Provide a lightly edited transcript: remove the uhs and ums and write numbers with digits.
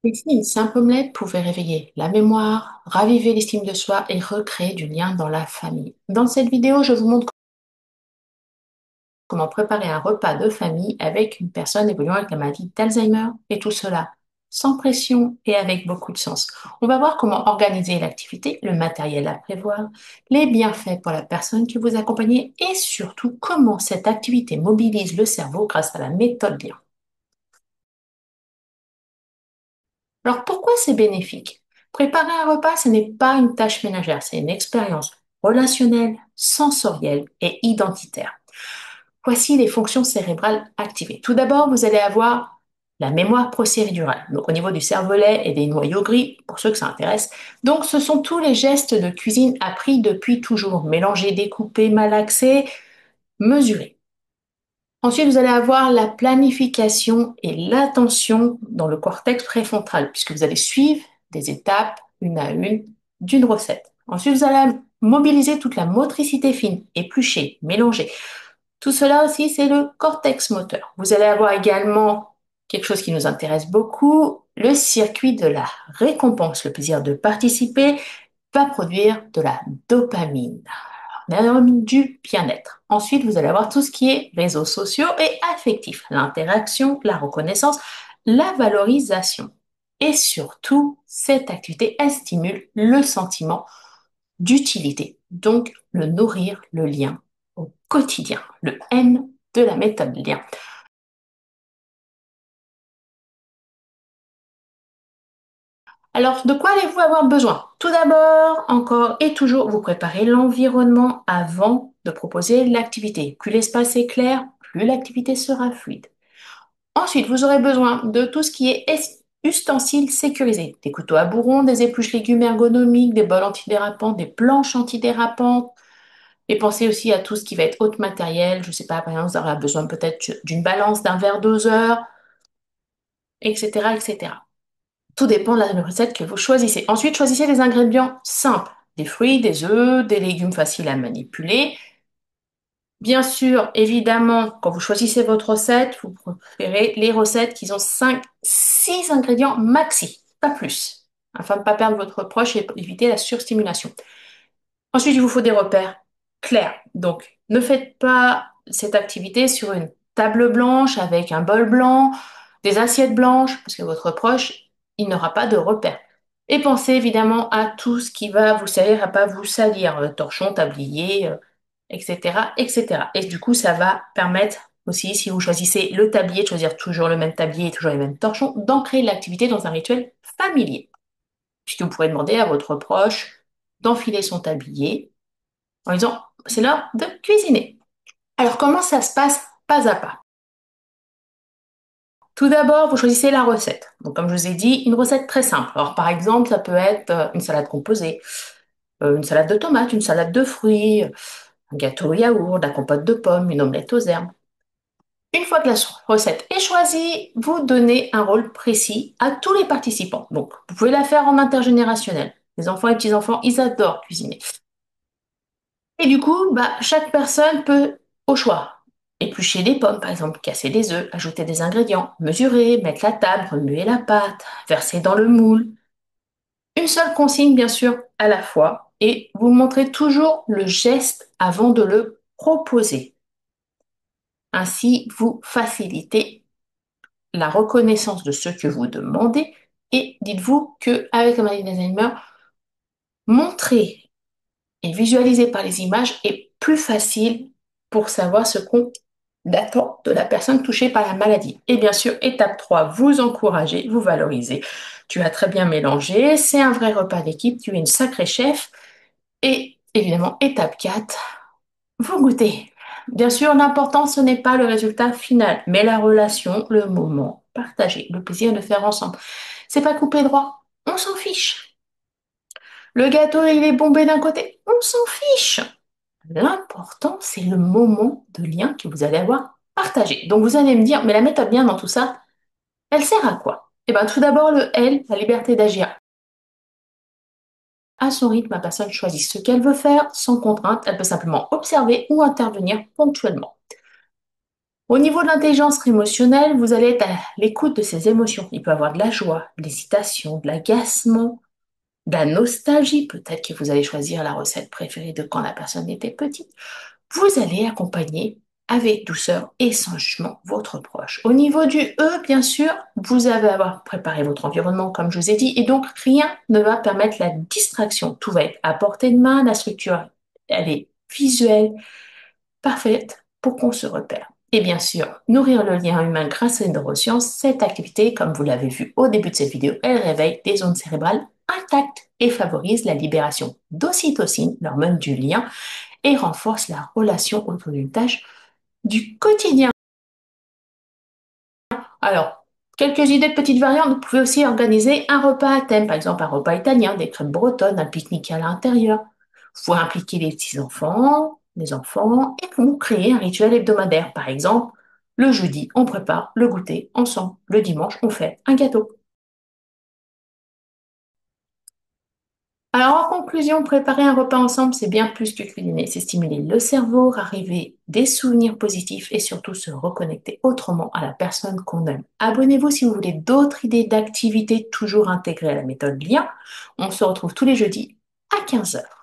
Ici, une simple omelette pouvait réveiller la mémoire, raviver l'estime de soi et recréer du lien dans la famille. Dans cette vidéo, je vous montre comment préparer un repas de famille avec une personne évoluant avec la maladie d'Alzheimer et tout cela sans pression et avec beaucoup de sens. On va voir comment organiser l'activité, le matériel à prévoir, les bienfaits pour la personne que vous accompagnez et surtout comment cette activité mobilise le cerveau grâce à la méthode Lien. Alors pourquoi c'est bénéfique? Préparer un repas, ce n'est pas une tâche ménagère, c'est une expérience relationnelle, sensorielle et identitaire. Voici les fonctions cérébrales activées. Tout d'abord, vous allez avoir la mémoire procédurale, donc au niveau du cervelet et des noyaux gris, pour ceux que ça intéresse. Donc ce sont tous les gestes de cuisine appris depuis toujours, mélanger, découper, malaxer, mesurer. Ensuite, vous allez avoir la planification et l'attention dans le cortex préfrontal, puisque vous allez suivre des étapes, une à une, d'une recette. Ensuite, vous allez mobiliser toute la motricité fine, éplucher, mélanger. Tout cela aussi, c'est le cortex moteur. Vous allez avoir également quelque chose qui nous intéresse beaucoup, le circuit de la récompense. Le plaisir de participer va produire de la dopamine, l'hormone du bien-être. Ensuite, vous allez avoir tout ce qui est réseaux sociaux et affectifs, l'interaction, la reconnaissance, la valorisation. Et surtout, cette activité, elle stimule le sentiment d'utilité, donc le nourrir, le lien au quotidien, le N de la méthode lien. Alors, de quoi allez-vous avoir besoin? Tout d'abord, encore et toujours, vous préparez l'environnement avant de proposer l'activité. Plus l'espace est clair, plus l'activité sera fluide. Ensuite, vous aurez besoin de tout ce qui est ustensiles sécurisés. Des couteaux à bourron, des épluches légumes ergonomiques, des bols antidérapantes, des planches antidérapantes. Et pensez aussi à tout ce qui va être autre matériel. Je ne sais pas, par exemple, vous aurez besoin peut-être d'une balance, d'un verre doseur, etc., etc. Tout dépend de la recette que vous choisissez. Ensuite, choisissez des ingrédients simples. Des fruits, des œufs, des légumes faciles à manipuler. Bien sûr, évidemment, quand vous choisissez votre recette, vous préférez les recettes qui ont 5, 6 ingrédients maxi, pas plus, afin de ne pas perdre votre proche et éviter la surstimulation. Ensuite, il vous faut des repères clairs. Donc, ne faites pas cette activité sur une table blanche avec un bol blanc, des assiettes blanches, parce que votre proche, il n'aura pas de repères. Et pensez évidemment à tout ce qui va vous servir à pas vous salir, torchon, tablier, etc., etc. Et du coup, ça va permettre aussi, si vous choisissez le tablier, de choisir toujours le même tablier et toujours les mêmes torchons, d'ancrer l'activité dans un rituel familier. Puisque vous pourrez demander à votre proche d'enfiler son tablier en disant, c'est l'heure de cuisiner. Alors, comment ça se passe pas à pas? Tout d'abord, vous choisissez la recette. Donc, comme je vous ai dit, une recette très simple. Alors, par exemple, ça peut être une salade composée, une salade de tomates, une salade de fruits, un gâteau au yaourt, de la compote de pommes, une omelette aux herbes. Une fois que la recette est choisie, vous donnez un rôle précis à tous les participants. Donc, vous pouvez la faire en intergénérationnel. Les enfants et petits-enfants, ils adorent cuisiner. Et du coup, chaque personne peut, au choix, éplucher des pommes, par exemple, casser des œufs, ajouter des ingrédients, mesurer, mettre la table, remuer la pâte, verser dans le moule. Une seule consigne, bien sûr, à la fois, et vous montrez toujours le geste avant de le proposer. Ainsi, vous facilitez la reconnaissance de ce que vous demandez et dites-vous que avec la maladie d'Alzheimer, montrer et visualiser par les images est plus facile pour savoir ce qu'on attend de la personne touchée par la maladie. Et bien sûr, étape 3, vous encouragez, vous valorisez. Tu as très bien mélangé, c'est un vrai repas d'équipe, tu es une sacrée chef. Et évidemment, étape 4, vous goûtez. Bien sûr, l'important, ce n'est pas le résultat final, mais la relation, le moment partagé, le plaisir de faire ensemble. C'est pas coupé droit, on s'en fiche. Le gâteau, il est bombé d'un côté, on s'en fiche. L'important, c'est le moment de lien que vous allez avoir partagé. Donc vous allez me dire, mais la méthode bien dans tout ça, elle sert à quoi? Eh bien, tout d'abord, le L, la liberté d'agir à son rythme. La personne choisit ce qu'elle veut faire sans contrainte. Elle peut simplement observer ou intervenir ponctuellement. Au niveau de l'intelligence émotionnelle, vous allez être à l'écoute de ses émotions. Il peut y avoir de la joie, de l'hésitation, de l'agacement, de la nostalgie. Peut-être que vous allez choisir la recette préférée de quand la personne était petite. Vous allez accompagner avec douceur et sans jugement votre proche. Au niveau du E, bien sûr, vous allez avoir préparé votre environnement, comme je vous ai dit, et donc rien ne va permettre la distraction. Tout va être à portée de main, la structure, elle est visuelle, parfaite pour qu'on se repère. Et bien sûr, nourrir le lien humain grâce aux neurosciences, cette activité, comme vous l'avez vu au début de cette vidéo, elle réveille des zones cérébrales intactes et favorise la libération d'ocytocine, l'hormone du lien, et renforce la relation autour d'une tâche du quotidien. Alors, quelques idées de petites variantes. Vous pouvez aussi organiser un repas à thème, par exemple un repas italien, des crêpes bretonnes, un pique-nique à l'intérieur. Vous pouvez impliquer les petits-enfants, les enfants, et vous créer un rituel hebdomadaire. Par exemple, le jeudi, on prépare le goûter ensemble. Le dimanche, on fait un gâteau. Alors, en conclusion, préparer un repas ensemble, c'est bien plus que cuisiner. C'est stimuler le cerveau, raviver des souvenirs positifs et surtout se reconnecter autrement à la personne qu'on aime. Abonnez-vous si vous voulez d'autres idées d'activités toujours intégrées à la méthode lien. On se retrouve tous les jeudis à 15 heures.